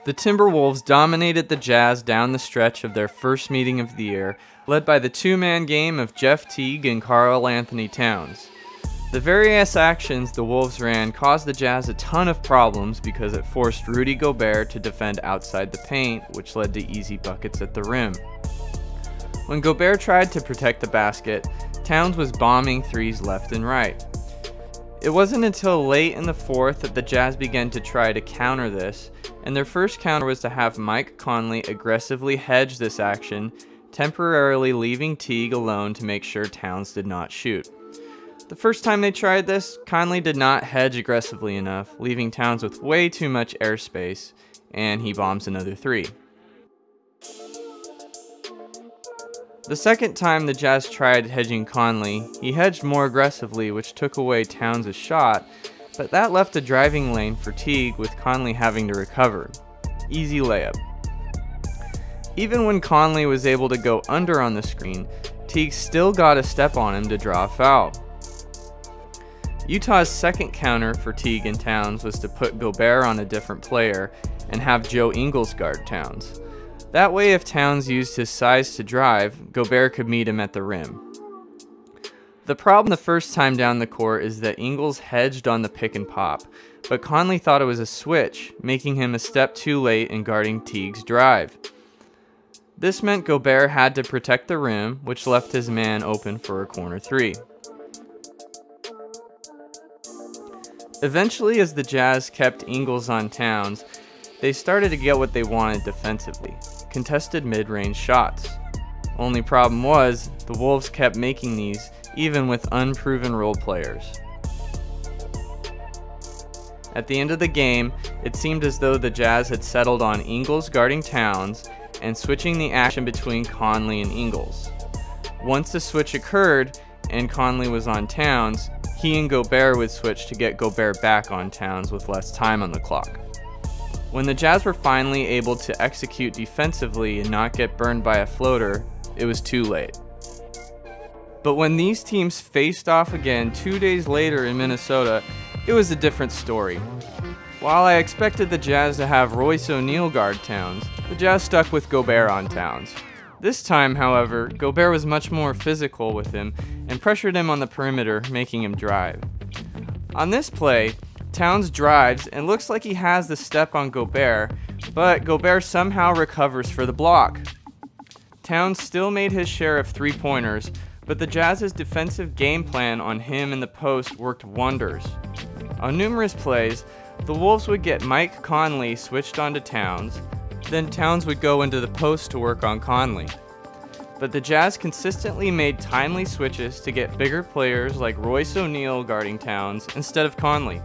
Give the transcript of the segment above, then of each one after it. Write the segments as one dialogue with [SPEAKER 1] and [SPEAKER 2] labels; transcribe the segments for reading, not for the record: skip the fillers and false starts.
[SPEAKER 1] The Timberwolves dominated the Jazz down the stretch of their first meeting of the year, led by the two-man game of Jeff Teague and Karl Anthony Towns. The various actions the Wolves ran caused the Jazz a ton of problems because it forced Rudy Gobert to defend outside the paint, which led to easy buckets at the rim. When Gobert tried to protect the basket, Towns was bombing threes left and right. It wasn't until late in the fourth that the Jazz began to try to counter this, and their first counter was to have Mike Conley aggressively hedge this action, temporarily leaving Teague alone to make sure Towns did not shoot. The first time they tried this, Conley did not hedge aggressively enough, leaving Towns with way too much airspace, and he bombs another three. The second time the Jazz tried hedging Conley, he hedged more aggressively, which took away Towns' shot, but that left a driving lane for Teague with Conley having to recover. Easy layup. Even when Conley was able to go under on the screen, Teague still got a step on him to draw a foul. Utah's second counter for Teague and Towns was to put Gobert on a different player and have Joe Ingles guard Towns. That way, if Towns used his size to drive, Gobert could meet him at the rim. The problem the first time down the court is that Ingles hedged on the pick and pop, but Conley thought it was a switch, making him a step too late in guarding Teague's drive. This meant Gobert had to protect the rim, which left his man open for a corner three. Eventually, as the Jazz kept Ingles on Towns, they started to get what they wanted defensively: contested mid-range shots. Only problem was, the Wolves kept making these even with unproven role players. At the end of the game, it seemed as though the Jazz had settled on Ingles guarding Towns and switching the action between Conley and Ingles. Once the switch occurred and Conley was on Towns, he and Gobert would switch to get Gobert back on Towns with less time on the clock. When the Jazz were finally able to execute defensively and not get burned by a floater, it was too late. But when these teams faced off again 2 days later in Minnesota, it was a different story. While I expected the Jazz to have Royce O'Neal guard Towns, the Jazz stuck with Gobert on Towns. This time, however, Gobert was much more physical with him and pressured him on the perimeter, making him drive. On this play, Towns drives and looks like he has the step on Gobert, but Gobert somehow recovers for the block. Towns still made his share of three-pointers, but the Jazz's defensive game plan on him in the post worked wonders. On numerous plays, the Wolves would get Mike Conley switched onto Towns, then Towns would go into the post to work on Conley. But the Jazz consistently made timely switches to get bigger players like Royce O'Neal guarding Towns instead of Conley.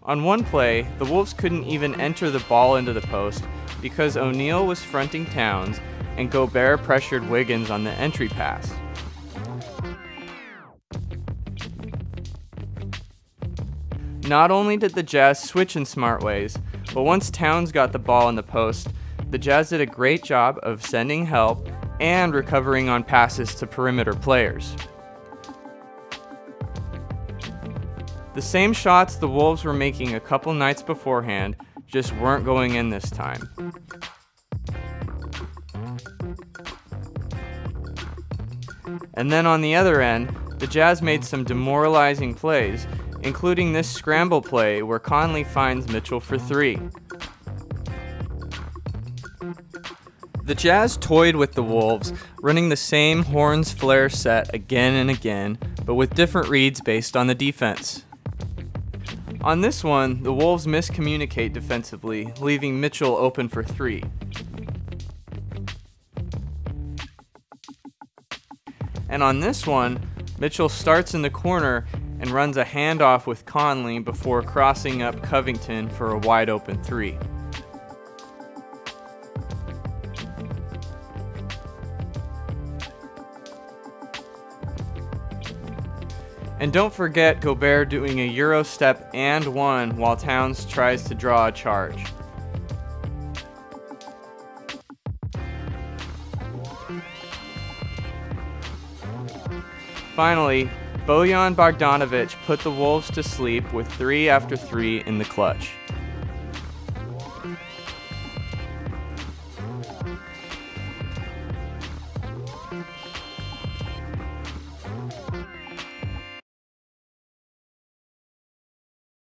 [SPEAKER 1] On one play, the Wolves couldn't even enter the ball into the post because O'Neal was fronting Towns and Gobert pressured Wiggins on the entry pass. Not only did the Jazz switch in smart ways, but once Towns got the ball in the post, the Jazz did a great job of sending help and recovering on passes to perimeter players. The same shots the Wolves were making a couple nights beforehand just weren't going in this time. And then on the other end, the Jazz made some demoralizing plays, including this scramble play where Conley finds Mitchell for three. The Jazz toyed with the Wolves, running the same horns flare set again and again, but with different reads based on the defense. On this one, the Wolves miscommunicate defensively, leaving Mitchell open for three. And on this one, Mitchell starts in the corner and runs a handoff with Conley before crossing up Covington for a wide open three. And don't forget Gobert doing a Euro step and one while Towns tries to draw a charge. Finally, Bojan Bogdanovic put the Wolves to sleep with 3 after 3 in the clutch.